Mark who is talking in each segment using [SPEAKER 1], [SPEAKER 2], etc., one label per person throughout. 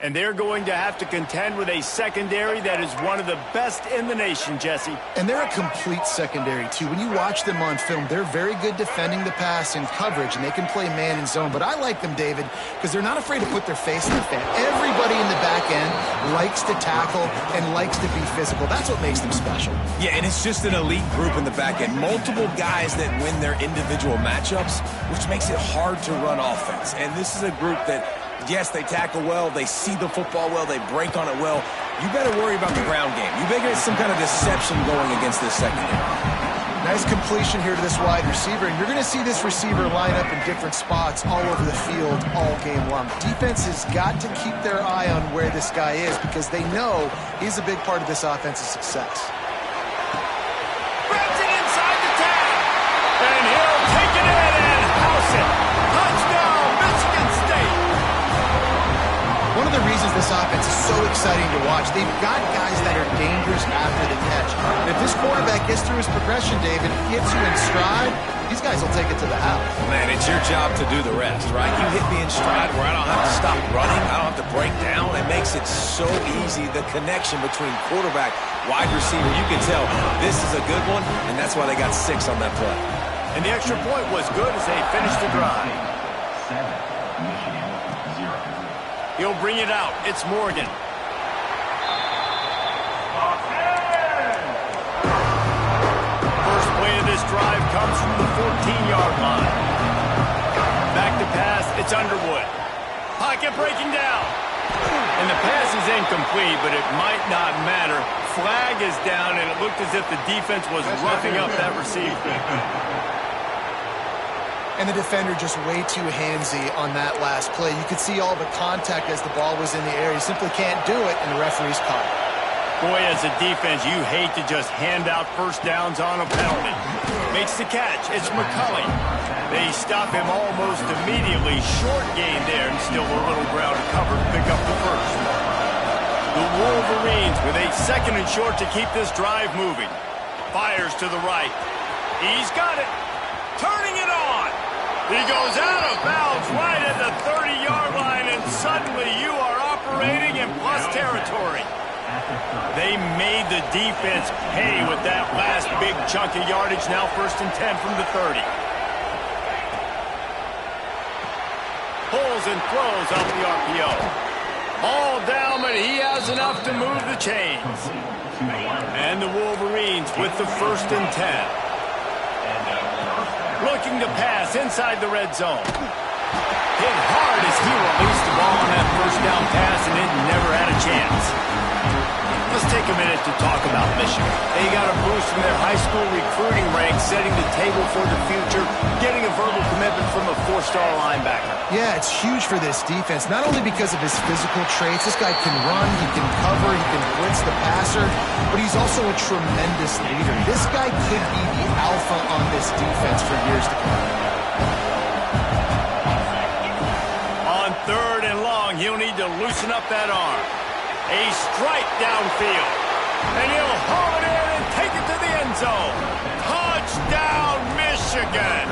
[SPEAKER 1] And they're going to have to contend with a secondary that is one of the best in the nation, Jesse.
[SPEAKER 2] And they're a complete secondary, too. When you watch them on film, they're very good defending the pass and coverage, and they can play man and zone. But I like them, David, because they're not afraid to put their face in the fan. Everybody in the back end likes to tackle and likes to be physical. That's what makes them special.
[SPEAKER 3] Yeah, and it's just an elite group in the back end. Multiple guys that win their individual matchups, which makes it hard to run offense. And this is a group that, yes, they tackle well, they see the football well, they break on it well. You better worry about the ground game. You better get some kind of deception going against this secondary.
[SPEAKER 2] Nice completion here to this wide receiver, and you're going to see this receiver line up in different spots all over the field all game long. Defense has got to keep their eye on where this guy is because they know he's a big part of this offense's success.
[SPEAKER 1] Grabs it inside the tag, and he'll take it in and house it. Touchdown, Michigan State.
[SPEAKER 2] One of the reasons this offense is so exciting to watch, they've got guys that are dangerous after the catch. And if this quarterback gets through his progression, David, gets you in stride, these guys will take it to the house.
[SPEAKER 3] Man, it's your job to do the rest, right? You hit me in stride where I don't have to stop running, I don't have to break down. It makes it so easy, the connection between quarterback, wide receiver. You can tell this is a good one, and that's why they got 6 on that play.
[SPEAKER 1] And the extra point was good as they finished the drive. He'll bring it out. It's Morgan. First play of this drive comes from the 14-yard line. Back to pass. It's Underwood. Pocket breaking down. And the pass is incomplete, but it might not matter. Flag is down, and it looked as if the defense was roughing up that receiver.
[SPEAKER 2] And the defender just way too handsy on that last play. You could see all the contact as the ball was in the air. He simply can't do it, and the referee's caught it.
[SPEAKER 1] Boy, as a defense, you hate to just hand out first downs on a penalty. Makes the catch. It's McCulley. They stop him almost immediately. Short gain there, and still a little ground to cover to pick up the first. The Wolverines with a second and short to keep this drive moving. Fires to the right. He's got it. Turning it on. He goes out of bounds right at the 30-yard line, and suddenly you are operating in plus territory. They made the defense pay with that last big chunk of yardage. Now 1st and 10 from the 30. Pulls and throws off the RPO. All down, but he has enough to move the chains. And the Wolverines with the 1st and 10. Looking to pass inside the red zone. Hit hard as he released the ball on that first down pass, and it never had a chance. Let's take a minute to talk about Michigan. They got a boost from their high school recruiting ranks, setting the table for the future, getting a verbal commitment from a 4-star linebacker.
[SPEAKER 2] Yeah, it's huge for this defense, not only because of his physical traits. This guy can run, he can cover, he can blitz the passer, but he's also a tremendous leader. This guy could be the alpha on this defense for years to come.
[SPEAKER 1] On 3rd and long, he'll need to loosen up that arm. A strike downfield. And he'll haul it in and take it to the end zone. Touchdown, Michigan.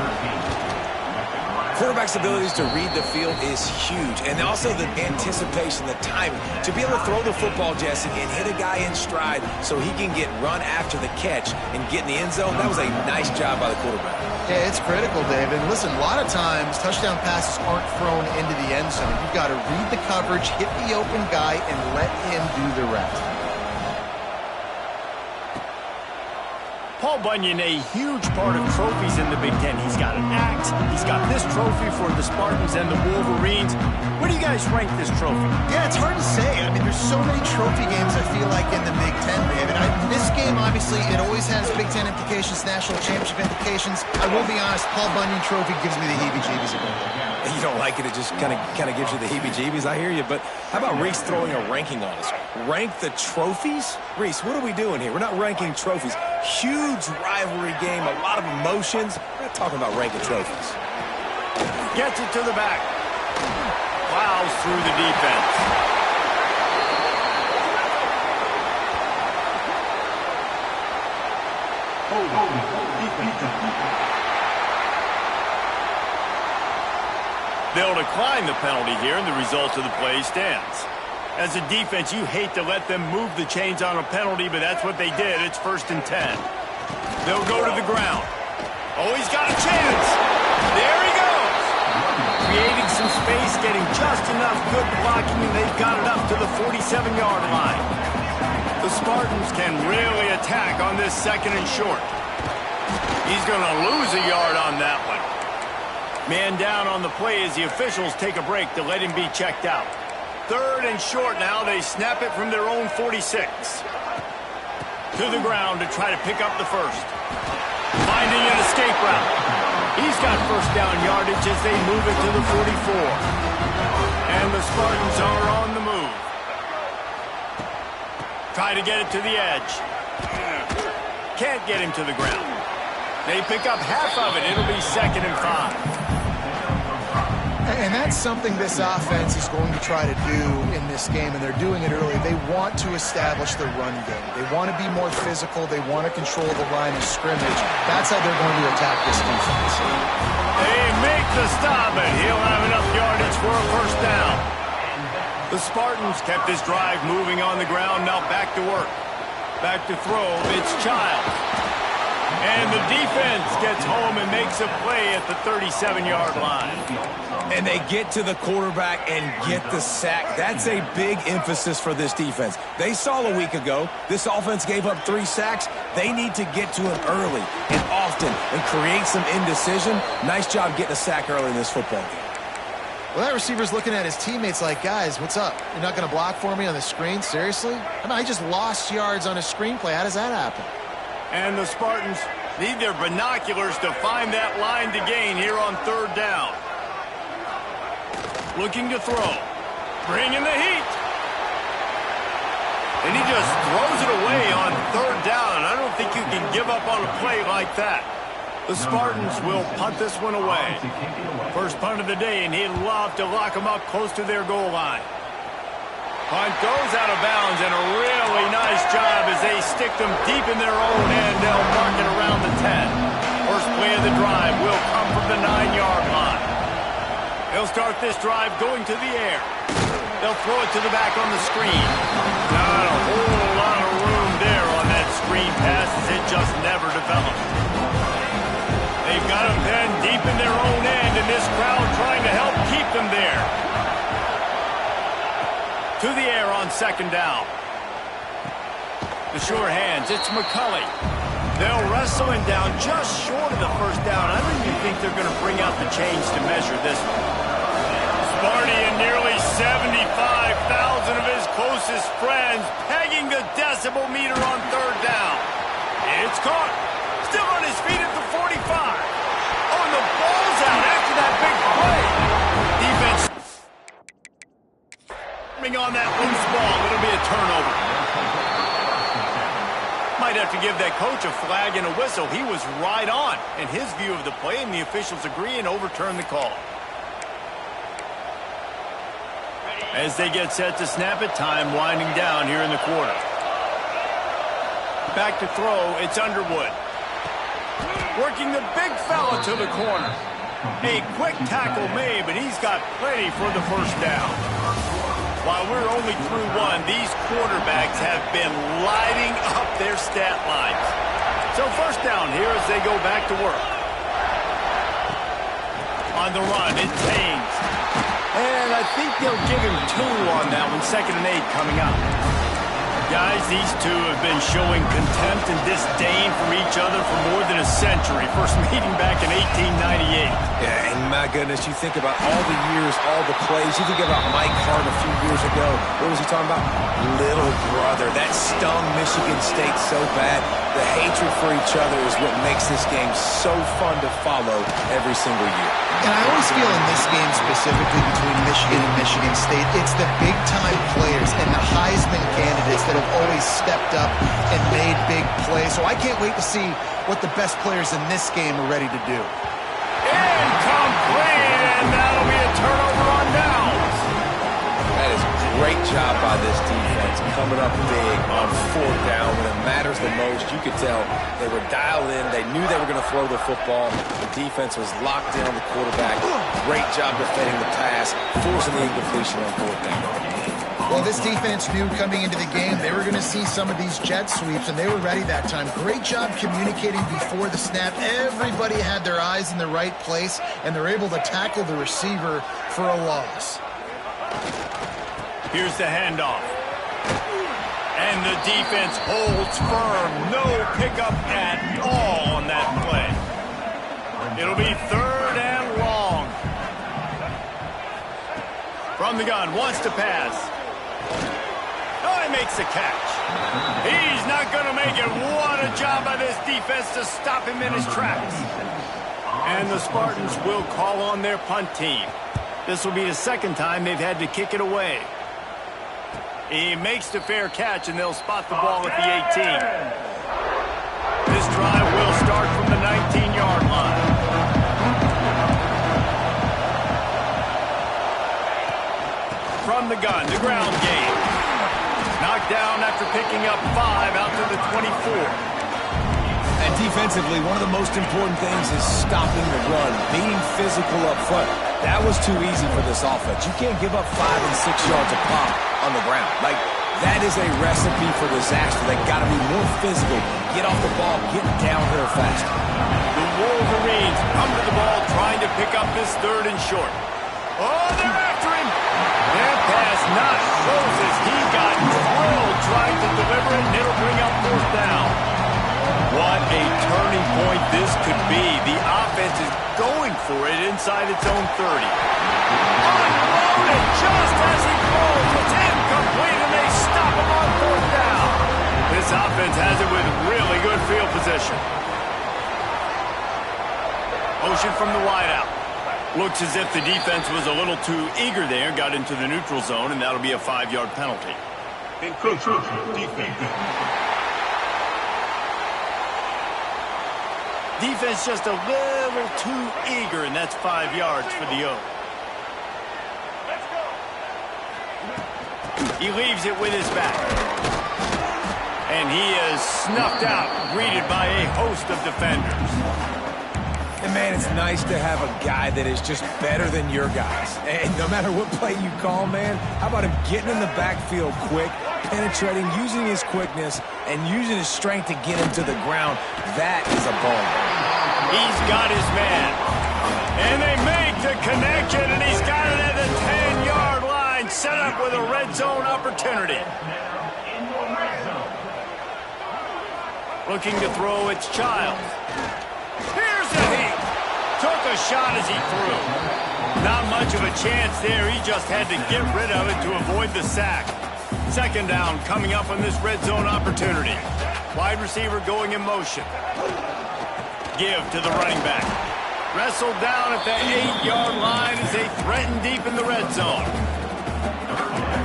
[SPEAKER 3] Quarterback's abilities to read the field is huge, and also the anticipation, the timing. To be able to throw the football, Jesse, and hit a guy in stride so he can get run after the catch and get in the end zone, that was a nice job by the quarterback.
[SPEAKER 2] Yeah, it's critical, David. Listen, a lot of times touchdown passes aren't thrown into the end zone. You've got to read the coverage, hit the open guy, and let him do the rest.
[SPEAKER 1] Paul Bunyan, a huge part of trophies in the Big Ten. He's got an axe. He's got this trophy for the Spartans and the Wolverines. Where do you guys rank this trophy?
[SPEAKER 2] Yeah, it's hard to say. I mean, there's so many trophy games, I feel like, in the Big Ten, David. This game, obviously, it always has Big Ten implications, national championship implications. I will be honest, Paul Bunyan trophy gives me the heebie-jeebies a bit.
[SPEAKER 3] You don't like it, it just kind of gives you the heebie-jeebies. I hear you, but how about Reese throwing a ranking on us? Rank the trophies? Reese, what are we doing here? We're not ranking trophies. Huge rivalry game, a lot of emotions. We're not talking about ranking trophies.
[SPEAKER 1] Gets it to the back. Plows through the defense. They'll decline the penalty here, and the result of the play stands. As a defense, you hate to let them move the chains on a penalty, but that's what they did. It's 1st and 10. They'll go to the ground. Oh, he's got a chance. There he goes. Creating some space, getting just enough good blocking, and they've got it up to the 47-yard line. The Spartans can really attack on this 2nd and short. He's going to lose a yard on that one. Man down on the play as the officials take a break to let him be checked out. 3rd and short now. They snap it from their own 46. To the ground to try to pick up the first. Finding an escape route. He's got 1st down yardage as they move it to the 44. And the Spartans are on the move. Try to get it to the edge. Can't get him to the ground. They pick up half of it. It'll be 2nd and 5.
[SPEAKER 2] And that's something this offense is going to try to do in this game, and they're doing it early. They want to establish the run game. They want to be more physical. They want to control the line of scrimmage. That's how they're going to attack this defense.
[SPEAKER 1] They make the stop, and he'll have enough yardage for a 1st down. The Spartans kept this drive moving on the ground. Now back to work. Back to throw. It's Childs. And the defense gets home and makes a play at the 37-yard line.
[SPEAKER 3] And they get to the quarterback and get the sack. That's a big emphasis for this defense. They saw a week ago, this offense gave up 3 sacks. They need to get to him early and often and create some indecision. Nice job getting a sack early in this football game.
[SPEAKER 2] Well, that receiver's looking at his teammates like, guys, what's up? You're not going to block for me on the screen? Seriously? I mean, I just lost yards on a screenplay. How does that happen?
[SPEAKER 1] And the Spartans need their binoculars to find that line to gain here on 3rd down. Looking to throw. Bringing the heat. And he just throws it away on 3rd down. I don't think you can give up on a play like that. The Spartans will punt this one away. First punt of the day, and he'd love to lock them up close to their goal line. Punt goes out of bounds, and a really nice job as they stick them deep in their own end. They'll mark it around the 10. First play of the drive will come from the 9-yard line. They'll start this drive going to the air. They'll throw it to the back on the screen. Not a whole lot of room there on that screen pass as it just never developed. They've got them then deep in their own end, and this crowd trying to help keep them there. To the air on 2nd down. The sure hands, it's McCulley. They'll wrestle him down just short of the 1st down. I don't even think they're going to bring out the chains to measure this one. Sparty and nearly 75,000 of his closest friends pegging the decibel meter on 3rd down. It's caught. Still on his feet at the 45. Oh, and the ball's out after that big play. Defense on that loose ball. It'll be a turnover. Might have to give that coach a flag and a whistle. He was right on in his view of the play, and the officials agree and overturn the call. As they get set to snap it, time winding down here in the quarter. Back to throw, it's Underwood. Working the big fella to the corner. A quick tackle made, but he's got plenty for the 1st down. While we're only through one, these quarterbacks have been lighting up their stat lines. So 1st down here as they go back to work. On the run, it's Haynes. And I think they'll give him 2 on that one. 2nd and 8 coming up. Guys, these two have been showing contempt and disdain for each other for more than a century. First meeting back in 1898.
[SPEAKER 3] Yeah, and my goodness, you think about all the years, all the plays. You think about Mike Hart a few years ago. What was he talking about? Little brother. That stung Michigan State so bad. The hatred for each other is what makes this game so fun to follow every single year.
[SPEAKER 2] And I always feel in this game specifically between Michigan and Michigan State, it's the big-time players and the Heisman candidates that have always stepped up and made big plays. So I can't wait to see what the best players in this game are ready to do.
[SPEAKER 1] Incomplete, and that'll be a turnover on downs.
[SPEAKER 3] That is a great job by this defense, coming up big on 4th down when it matters the most. You could tell they were dialed in. They knew they were going to throw the football. The defense was locked in on the quarterback. Great job defending the pass, forcing the incompletion on 4th down.
[SPEAKER 2] Well, this defense knew coming into the game they were going to see some of these jet sweeps, and they were ready that time. Great job communicating before the snap. Everybody had their eyes in the right place, and they're able to tackle the receiver for a loss.
[SPEAKER 1] Here's the handoff. And the defense holds firm. No pickup at all on that play. It'll be 3rd and long. From the gun, wants to pass. Oh, he makes the catch. He's not going to make it. What a job by this defense to stop him in his tracks. And the Spartans will call on their punt team. This will be the 2nd time they've had to kick it away. He makes the fair catch, and they'll spot the ball at the 18. This drive will start from the 19-yard line. From the gun, the ground game. Knocked down after picking up 5 out to the 24.
[SPEAKER 3] And defensively, one of the most important things is stopping the run, being physical up front. That was too easy for this offense. You can't give up 5 and 6 yards a pop on the ground. Like, that is a recipe for disaster. They got to be more physical, get off the ball, get downhill faster.
[SPEAKER 1] The Wolverines come to the ball trying to pick up this 3rd and short. Oh, they're after him. That pass not Moses. He got drilled trying to deliver it, and it'll bring up 4th down. What a turning point this could be. The offense is going for it inside its own 30. Unloaded just as he throws. It's incomplete, and they stop him on 4th down. This offense has it with really good field position. Motion from the wideout. Looks as if the defense was a little too eager there, got into the neutral zone, and that'll be a 5-yard penalty.
[SPEAKER 4] Encroachment defense.
[SPEAKER 1] Defense just a little too eager, and that's 5 yards for the O. He leaves it with his back. And he is snuffed out, greeted by a host of defenders.
[SPEAKER 3] And, man, it's nice to have a guy that is just better than your guys. And no matter what play you call, man, how about him getting in the backfield quick, penetrating, using his quickness, and using his strength to get him to the ground. That is a ball.
[SPEAKER 1] He's got his man. And they make the connection, and he's got it at the 10-yard line, set up with a red zone opportunity. Looking to throw, it's Childs. Here's the heat. Took a shot as he threw. Not much of a chance there. He just had to get rid of it to avoid the sack. 2nd down coming up on this red zone opportunity. Wide receiver going in motion. Give to the running back. Wrestled down at the 8-yard line as they threaten deep in the red zone.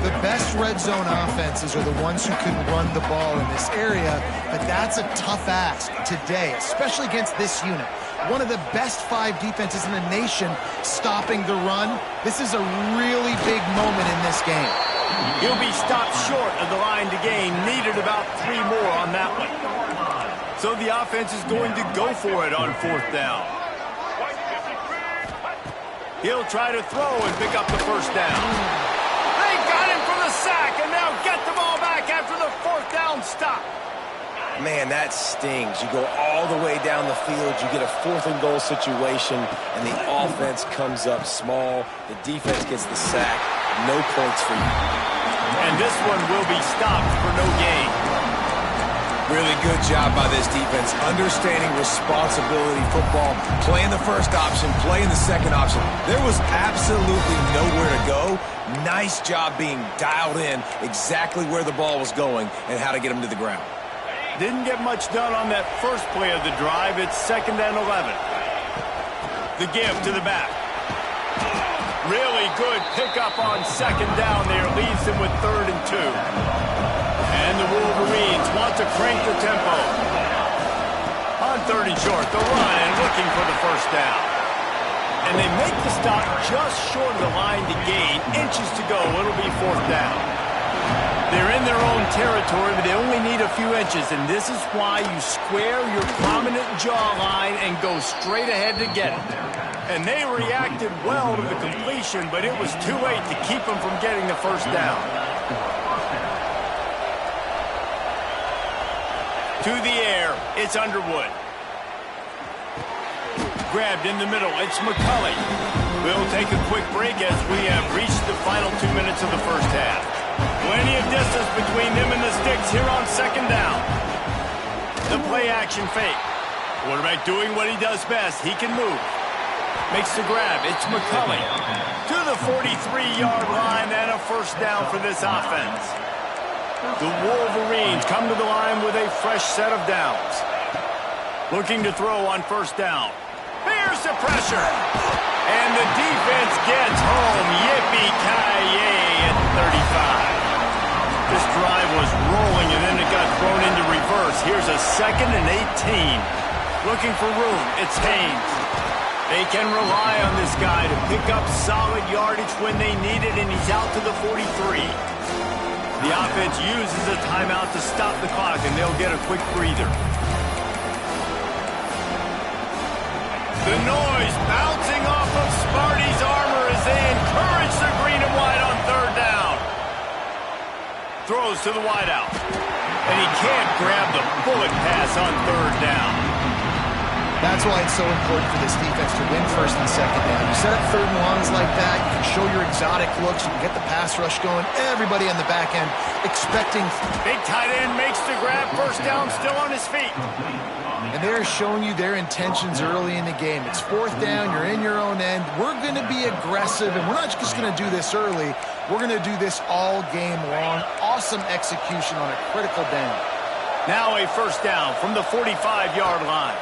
[SPEAKER 2] The best red zone offenses are the ones who can run the ball in this area, but that's a tough ask today, especially against this unit. One of the best 5 defenses in the nation stopping the run. This is a really big moment in this game.
[SPEAKER 1] He'll be stopped short of the line to gain. Needed about 3 more on that one. So the offense is going to go for it on 4th down. He'll try to throw and pick up the 1st down. They got him for the sack, and now get the ball back after the 4th down stop.
[SPEAKER 3] Man, that stings. You go all the way down the field, you get a 4th and goal situation, and the offense comes up small. The defense gets the sack. No points for you.
[SPEAKER 1] And this one will be stopped for no gain.
[SPEAKER 3] Really good job by this defense, understanding responsibility football, playing the first option, playing the second option. There was absolutely nowhere to go. Nice job being dialed in exactly where the ball was going and how to get him to the ground.
[SPEAKER 1] Didn't get much done on that first play of the drive. It's 2nd and 11. The give to the back. Really good pickup on 2nd down there. Leaves them with 3rd and 2. And the Wolverines want to crank the tempo. On 3rd and short, the run and looking for the 1st down. And they make the stop just short of the line to gain. Inches to go. It'll be 4th down. They're in their own territory, but they only need a few inches, and this is why you square your prominent jawline and go straight ahead to get it. And they reacted well to the completion, but it was too late to keep them from getting the 1st down. To the air, it's Underwood. Grabbed in the middle, it's McCulley. We'll take a quick break as we have reached the final 2 minutes of the first half. Plenty of distance between them and the sticks here on second down. The play action fake. Quarterback doing what he does best. He can move. Makes the grab. It's McCulley. To the 43-yard line and a first down for this offense. The Wolverines come to the line with a fresh set of downs. Looking to throw on first down. Here's the pressure. And the defense gets home. Yippee-ki-yay at 35. This drive was rolling, and then it got thrown into reverse. Here's a 2nd and 18. Looking for room. It's Haynes. They can rely on this guy to pick up solid yardage when they need it, and he's out to the 43. The offense uses a timeout to stop the clock, and they'll get a quick breather. The noise bouncing off of Sparty's armor as they encourage the green and white on third down. Throws to the wideout. And he can't grab the bullet pass on third down.
[SPEAKER 2] That's why it's so important for this defense to win first and second down. You set up third and longs like that, you can show your exotic looks, you can get the pass rush going, everybody on the back end expecting.
[SPEAKER 1] Big tight end makes the grab, first down, still on his feet.
[SPEAKER 2] And they're showing you their intentions early in the game. It's fourth down, you're in your own end. We're going to be aggressive, and we're not just going to do this early. We're going to do this all game long. Awesome execution on a critical down.
[SPEAKER 1] Now a first down from the 45-yard line.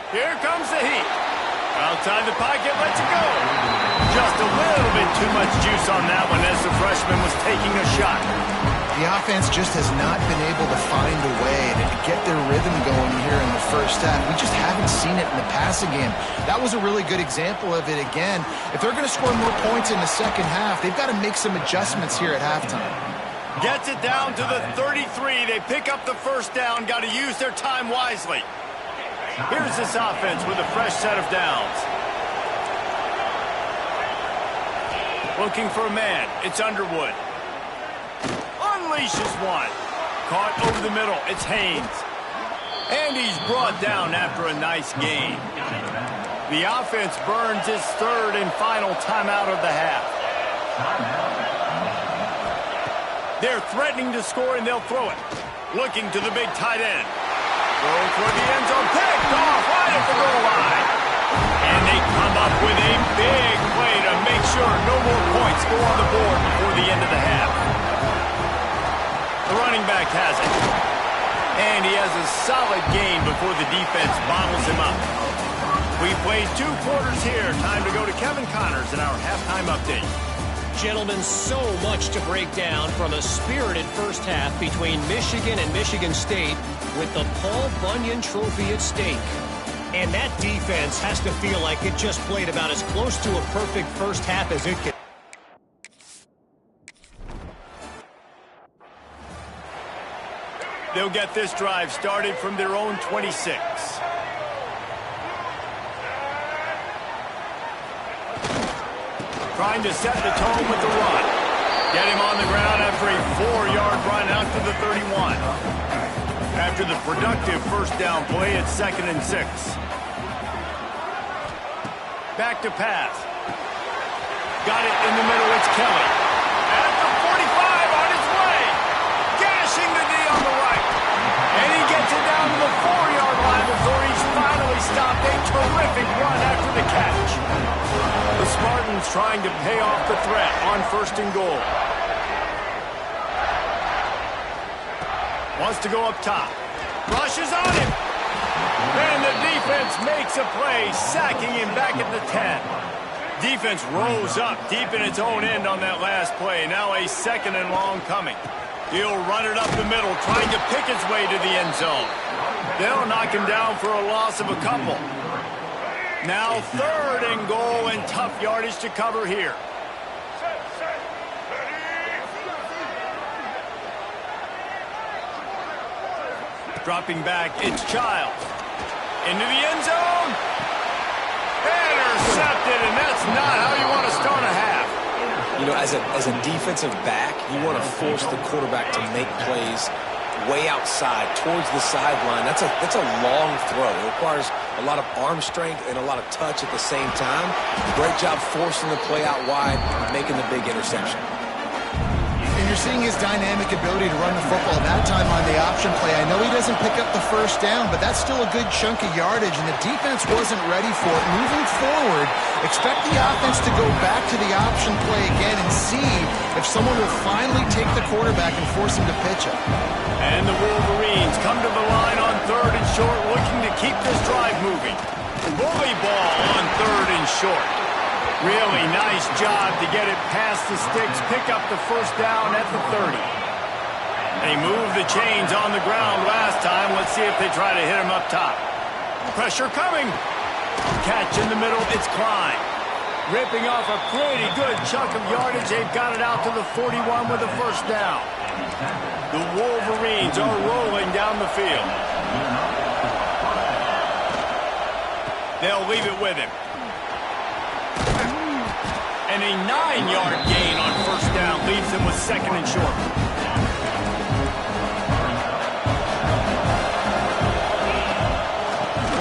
[SPEAKER 1] Here comes the heat. Outside the pocket, lets it go. Just a little bit too much juice on that one as the freshman was taking a shot.
[SPEAKER 2] The offense just has not been able to find a way to get their rhythm going here in the first half. We just haven't seen it in the passing game. That was a really good example of it again. If they're going to score more points in the second half, they've got to make some adjustments here at halftime.
[SPEAKER 1] Gets it down to the 33. They pick up the first down. Got to use their time wisely. Here's this offense with a fresh set of downs. Looking for a man. It's Underwood. Unleashes one. Caught over the middle. It's Haynes. And he's brought down after a nice gain. The offense burns its third and final timeout of the half. They're threatening to score, and they'll throw it. Looking to the big tight end. Throw toward the end zone. Picked off right at the goal line. And they come up with a big play to make sure no more points go on the board before the end of the half. The running back has it. And he has a solid gain before the defense bottles him up. We played 2 quarters here. Time to go to Kevin Connors in our halftime update.
[SPEAKER 5] Gentlemen, so much to break down from a spirited first half between Michigan and Michigan State with the Paul Bunyan Trophy at stake. And that defense has to feel like it just played about as close to a perfect first half as it could.
[SPEAKER 1] They'll get this drive started from their own 26. Trying to set the tone with the run. Get him on the ground after a 4-yard run out to the 31. After the productive first down play, it's 2nd and 6. Back to pass. Got it in the middle, it's Kelly. At the 45 on his way. Gashing the knee on the right. And he gets it down to the 4-yard line before he's finally stopped. A terrific run after the catch. The Spartans trying to pay off the threat on 1st and goal. Wants to go up top. Rushes on him. And the defense makes a play, sacking him back at the 10. Defense rose up deep in its own end on that last play. Now a 2nd and long coming. He'll run it up the middle, trying to pick his way to the end zone. They'll knock him down for a loss of a couple. Now 3rd and goal and tough yardage to cover here. Dropping back, it's Childs. Into the end zone. Intercepted, and that's not how you want to start a half.
[SPEAKER 3] You You know, as a defensive back, you want to force the quarterback to make plays way outside, towards the sideline. That's a long throw. It requires a lot of arm strength and a lot of touch at the same time. Great job forcing the play out wide, making the big interception.
[SPEAKER 2] And you're seeing his dynamic ability to run the football. That time on the option play, I know he doesn't pick up the first down, but that's still a good chunk of yardage, and the defense wasn't ready for it. Moving forward, expect the offense to go back to the option play again and see if someone will finally take the quarterback and force him to pitch it.
[SPEAKER 1] And the Wolverines come to the line on 3rd and short, looking to keep this drive moving. Bully ball on 3rd and short. Really nice job to get it past the sticks, pick up the first down at the 30. They moved the chains on the ground last time. Let's see if they try to hit him up top. Pressure coming. Catch in the middle, it's Klein. Ripping off a pretty good chunk of yardage. They've got it out to the 41 with a first down. The Wolverines are rolling down the field. They'll leave it with him. And a 9-yard gain on first down leaves him with 2nd and short.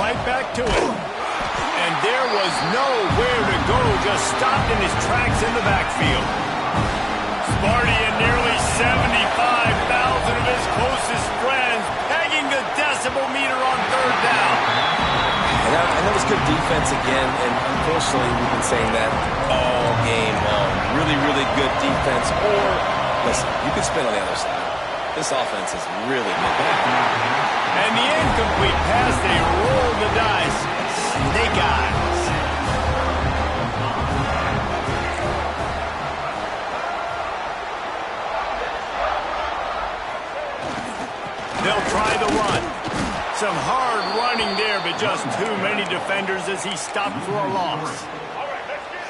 [SPEAKER 1] Right back to it. And there was nowhere to go, just stopped in his tracks in the backfield. Sparty and nearly 75,000 of his closest friends pegging the decibel meter on 3rd down.
[SPEAKER 3] And that was good defense again, and unfortunately we've been saying that all game long. Really, really good defense. Or, listen, you could spin on the other side. This offense is really good.
[SPEAKER 1] And the incomplete pass, they roll the dice. Snake eyes. They'll try the run. Some hard running there, but just too many defenders as he stopped for a loss.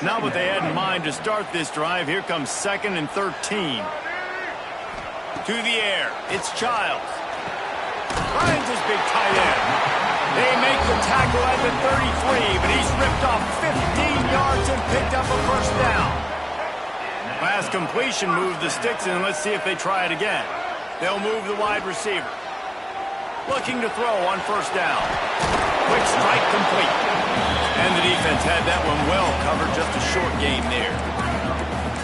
[SPEAKER 1] Not what they had in mind to start this drive. Here comes 2nd and 13. To the air, it's Childs. Finds his big tight end. They make the tackle at the 33, but he's ripped off 15 yards and picked up a first down. Last completion moved the sticks, and let's see if they try it again. They'll move the wide receiver. Looking to throw on first down. Quick strike complete. And the defense had that one well covered, just a short gain there.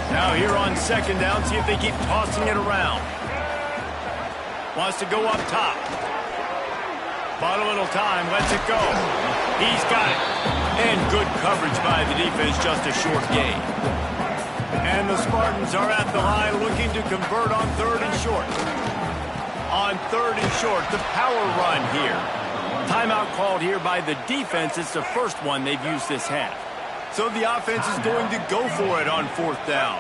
[SPEAKER 1] Now here on 2nd down, see if they keep tossing it around. Wants to go up top. Bought a little time, lets it go. He's got it. And good coverage by the defense, just a short gain. And the Spartans are at the line looking to convert on 3rd and short. On 3rd and short, the power run here. Timeout called here by the defense. It's the first one they've used this half. So the offense is going to go for it on 4th down.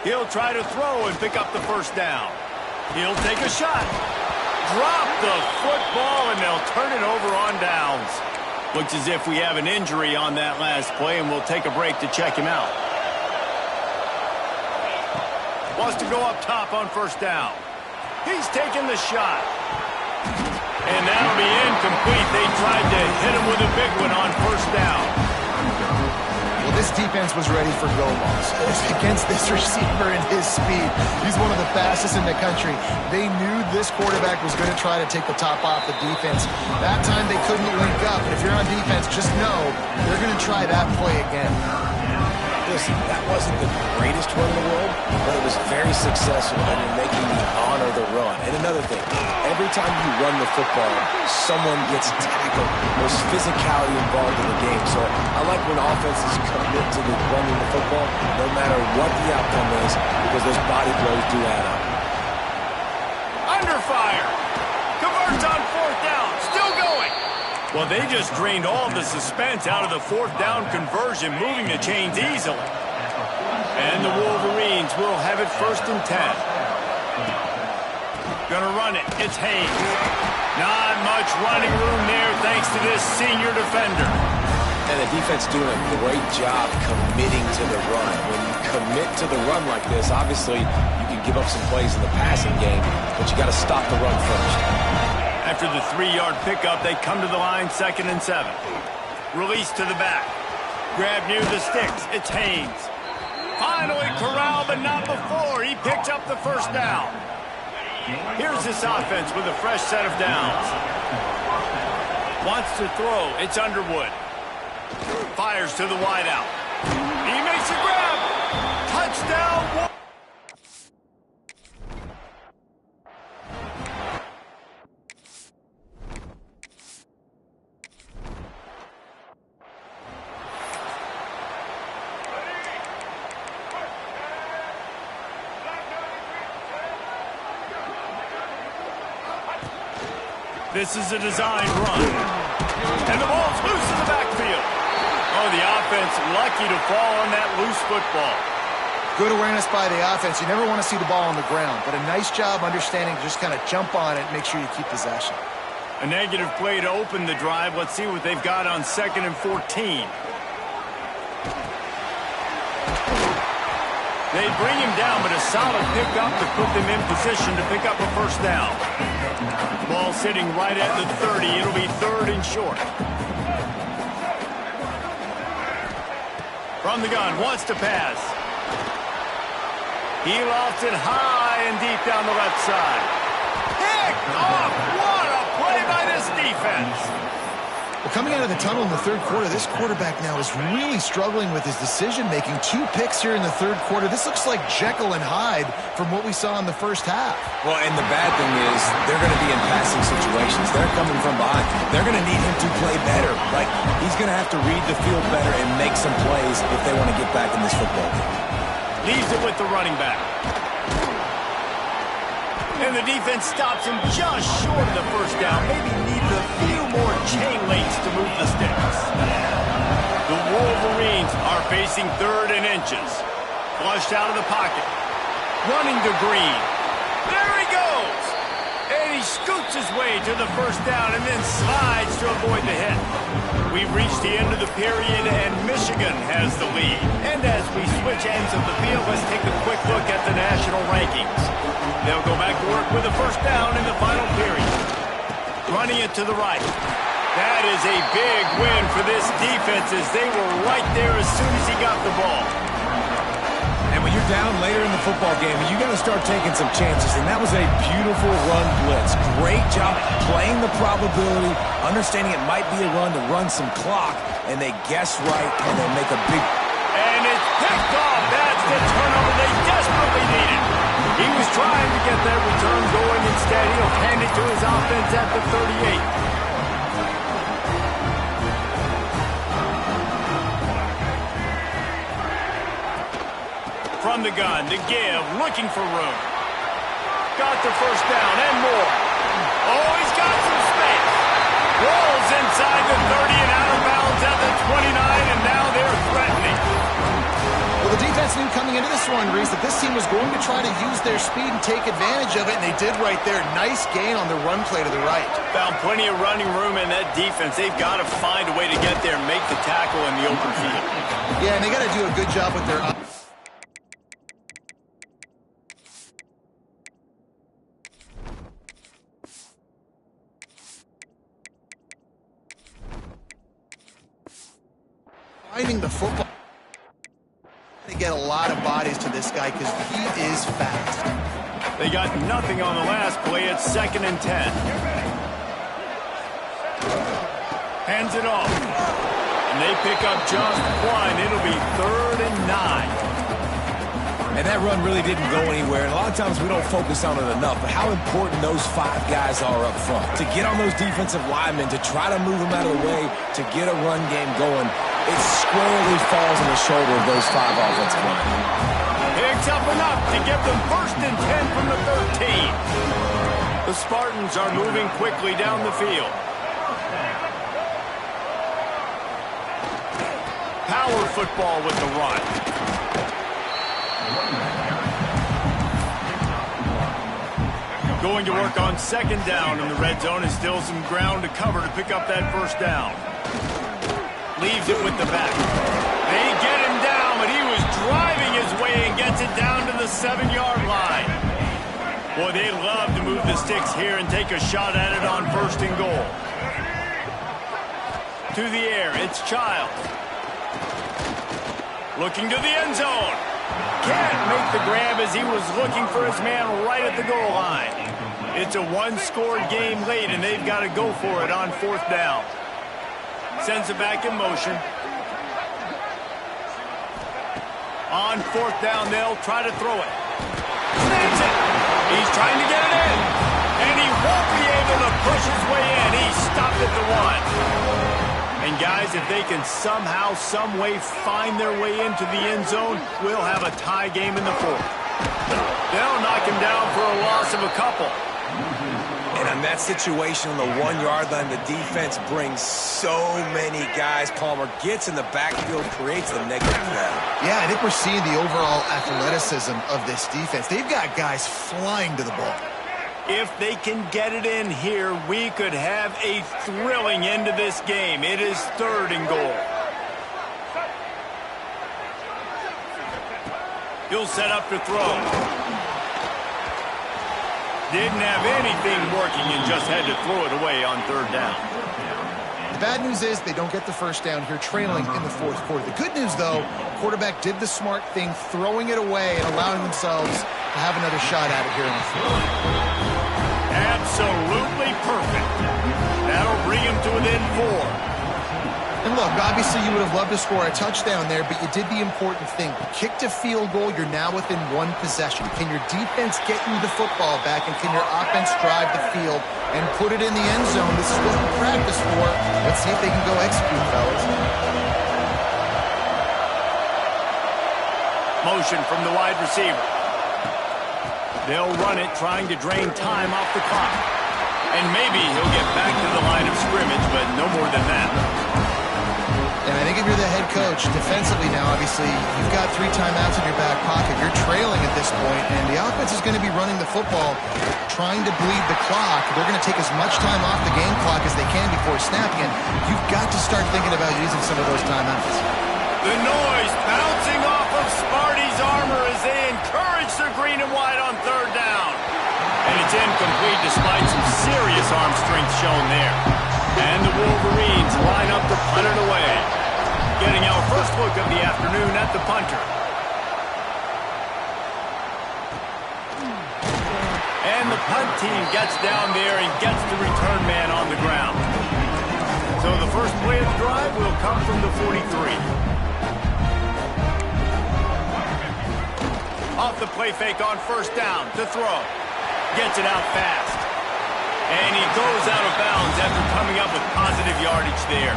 [SPEAKER 1] He'll try to throw and pick up the first down. He'll take a shot. Drop the football, and they'll turn it over on downs. Looks as if we have an injury on that last play, and we'll take a break to check him out. Wants to go up top on first down. He's taking the shot. And that'll be incomplete. They tried to hit him with a big one on first down.
[SPEAKER 2] Well, this defense was ready for go balls. Against this receiver and his speed. He's one of the fastest in the country. They knew this quarterback was going to try to take the top off the defense. That time they couldn't link up. But if you're on defense, just know they're going to try that play again.
[SPEAKER 3] Listen, that wasn't the greatest run in the world, but it was very successful, and you're making me honor the run. And another thing, every time you run the football, someone gets tackled. There's physicality involved in the game. So I like when offenses commit to the running the football, no matter what the outcome is, because those body blows do add up.
[SPEAKER 1] Under fire. Converts on 4th down. Still going. Well, they just drained all the suspense out of the 4th down conversion, moving the chains easily. And the Wolverines will have it 1st and 10. Gonna run it. It's Haynes. Not much running room there thanks to this senior defender.
[SPEAKER 3] And the defense doing a great job committing to the run. When you commit to the run like this, obviously you can give up some plays in the passing game, but you got to stop the run first.
[SPEAKER 1] After the 3-yard pickup, they come to the line 2nd and 7. Release to the back. Grab near the sticks. It's Haynes. Finally corralled, but not before. He picked up the first down. Here's this offense with a fresh set of downs. Wants to throw. It's Underwood. Fires to the wideout. He makes a grab. Touchdown. This is a designed run. And the ball's loose in the backfield. Oh, the offense lucky to fall on that loose football.
[SPEAKER 2] Good awareness by the offense. You never want to see the ball on the ground, but a nice job understanding to just kind of jump on it and make sure you keep possession.
[SPEAKER 1] A negative play to open the drive. Let's see what they've got on 2nd and 14. They bring him down, but a solid pickup to put them in position to pick up a first down. Ball sitting right at the 30. It'll be 3rd and short. From the gun, wants to pass. He lofts it high and deep down the left side. Picked off! What a play by this defense!
[SPEAKER 2] Well, coming out of the tunnel in the 3rd quarter, this quarterback now is really struggling with his decision-making. 2 picks here in the 3rd quarter. This looks like Jekyll and Hyde from what we saw in the first half.
[SPEAKER 3] Well, and the bad thing is they're going to be in passing situations. They're coming from behind. They're going to need him to play better. Like, he's going to have to read the field better and make some plays if they want to get back in this football game.
[SPEAKER 1] Leaves it with the running back. And the defense stops him just short of the first down. Maybe needed a few more chain links to move the sticks. The Wolverines are facing 3rd and inches. Flushed out of the pocket. Running to Green. There he goes! And he scoots his way to the first down and then slides to avoid the hit. We've reached the end of the period, and Michigan has the lead. And as we switch ends of the field, let's take a quick look at the national rankings. They'll go back to work with a first down in the final period. Running it to the right. That is a big win for this defense as they were right there as soon as he got the ball.
[SPEAKER 3] And when you're down later in the football game, you got to start taking some chances, and that was a beautiful run blitz. Great job playing the probability, understanding it might be a run to run some clock, and they guess right, and they make a big...
[SPEAKER 1] And it's picked off. That's the turnover they desperately needed. He was trying to get that return going. Instead, he'll hand it to his offense at the 38. From the gun to give, looking for room. Got the first down and more. Oh, he's got some space. Rolls inside the 30 and out of bounds at the 29, and now they're threatening.
[SPEAKER 2] Well, the defense knew coming into this one, Reese, that this team was going to try to use their speed and take advantage of it, and they did right there. Nice gain on the run play to the right.
[SPEAKER 1] Found plenty of running room in that defense. They've got to find a way to get there and make the tackle in the open field.
[SPEAKER 2] Yeah, and they got to do a good job with their... finding the football. They get a lot of bodies to this guy because he is fast.
[SPEAKER 1] They got nothing on the last play. It's 2nd and 10. Hands it off. And they pick up just 1. It'll be 3rd and 9.
[SPEAKER 3] And that run really didn't go anywhere. And a lot of times we don't focus on it enough, but how important those 5 guys are up front. To get on those defensive linemen, to try to move them out of the way, to get a run game going, it squarely falls on the shoulder of those 5 offensive linemen.
[SPEAKER 1] Picks up enough to give them 1st and 10 from the 13. The Spartans are moving quickly down the field. Power football with the run. Going to work on 2nd down in the red zone, and still some ground to cover to pick up that first down. Leaves it with the back. They get him down, but he was driving his way and gets it down to the 7-yard line. Boy, they love to move the sticks here and take a shot at it on 1st and goal. To the air, it's Child. Looking to the end zone. can't make the grab as he was looking for his man right at the goal line. It's a one-score game late, and they've got to go for it on 4th down. Sends it back in motion. On 4th down, they'll try to throw it. Snaps it. He's trying to get it in. And he won't be able to push his way in. He stopped at the 1. And guys, if they can somehow, some way find their way into the end zone, we'll have a tie game in the 4th. They'll knock him down for a loss of a couple.
[SPEAKER 3] And on that situation on the 1-yard line, the defense brings so many guys. Palmer gets in the backfield, creates the negative play.
[SPEAKER 2] Yeah, I think we're seeing the overall athleticism of this defense. They've got guys flying to the ball.
[SPEAKER 1] If they can get it in here, we could have a thrilling end to this game. It is 3rd and goal. He'll set up to throw. Didn't have anything working and just had to throw it away on 3rd down.
[SPEAKER 2] The bad news is they don't get the first down here, trailing in the 4th quarter. The good news, though, quarterback did the smart thing, throwing it away and allowing themselves to have another shot at it here in the 4th.
[SPEAKER 1] Absolutely perfect. That'll bring him to within 4.
[SPEAKER 2] And look, obviously you would have loved to score a touchdown there, but you did the important thing. Kicked a field goal, you're now within 1 possession. Can your defense get you the football back, and can your offense drive the field and put it in the end zone? This is what we practice for. Let's see if they can go execute, fellas.
[SPEAKER 1] Motion from the wide receiver. They'll run it, trying to drain time off the clock. And maybe he'll get back to the line of scrimmage, but no more than that.
[SPEAKER 2] And I think if you're the head coach, defensively now, obviously, you've got 3 timeouts in your back pocket. You're trailing at this point, and the offense is going to be running the football, trying to bleed the clock. They're going to take as much time off the game clock as they can before snapping it. You've got to start thinking about using some of those timeouts.
[SPEAKER 1] The noise bouncing off of Sparty's armor as they encourage the green and white on 3rd down. And it's incomplete despite some serious arm strength shown there. And the Wolverines line up to punt it away. Getting our first look of the afternoon at the punter. And the punt team gets down there and gets the return man on the ground. So the first play of the drive will come from the 43. Off the play fake on 1st down to throw. Gets it out fast. And he goes out of bounds after coming up with positive yardage there.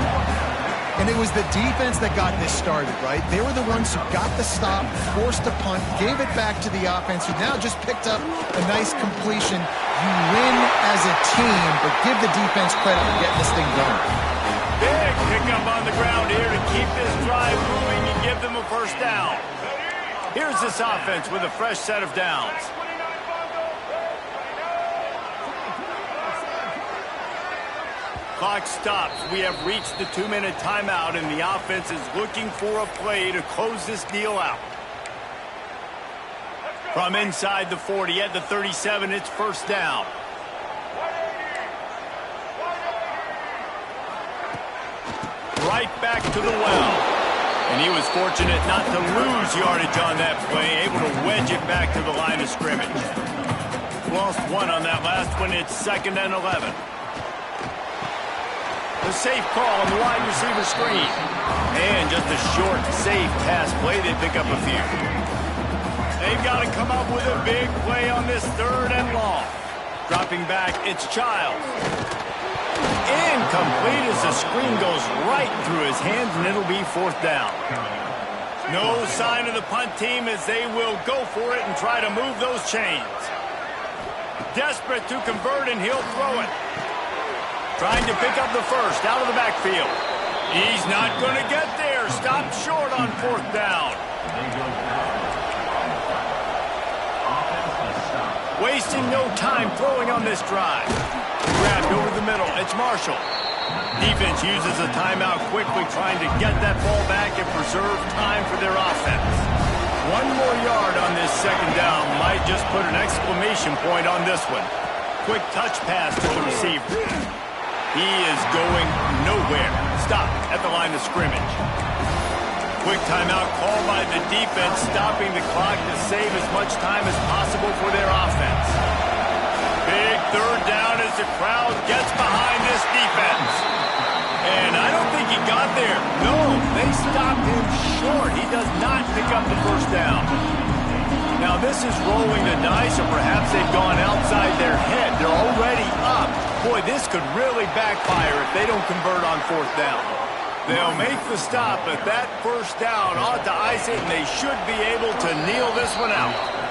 [SPEAKER 2] And it was the defense that got this started, right? They were the ones who got the stop, forced a punt, gave it back to the offense, who now just picked up a nice completion. You win as a team, but give the defense credit for getting this thing going.
[SPEAKER 1] Big pickup on the ground here to keep this drive moving and give them a 1st down. Here's this offense with a fresh set of downs. Clock stops. We have reached the 2-minute timeout, and the offense is looking for a play to close this deal out. From inside the 40 at the 37, it's 1st down. Right back to the well. And he was fortunate not to lose yardage on that play, able to wedge it back to the line of scrimmage. Lost 1 on that last one. It's 2nd and 11. The safe call on the wide receiver screen. And just a short, safe pass play. They pick up a few. They've got to come up with a big play on this 3rd and long. Dropping back, it's Childs. Incomplete as the screen goes right through his hands, and it'll be 4th down. No sign of the punt team as they will go for it and try to move those chains. Desperate to convert, and he'll throw it. Trying to pick up the 1st out of the backfield. He's not going to get there. Stopped short on 4th down. Wasting no time throwing on this drive. Grabbed over the middle. It's Marshall. Defense uses a timeout quickly, trying to get that ball back and preserve time for their offense. 1 more yard on this 2nd down might just put an exclamation point on this one. Quick touch pass to the receiver. He is going nowhere. Stop at the line of scrimmage. Quick timeout call by the defense, stopping the clock to save as much time as possible for their offense. Big third down as the crowd gets behind this defense. And I don't think he got there. No, they stopped him short. He does not pick up the first down. Now this is rolling the dice, or perhaps they've gone outside their head. They're already up. Boy, this could really backfire if they don't convert on fourth down. They'll make the stop, but that first down ought to ice it, and they should be able to kneel this one out.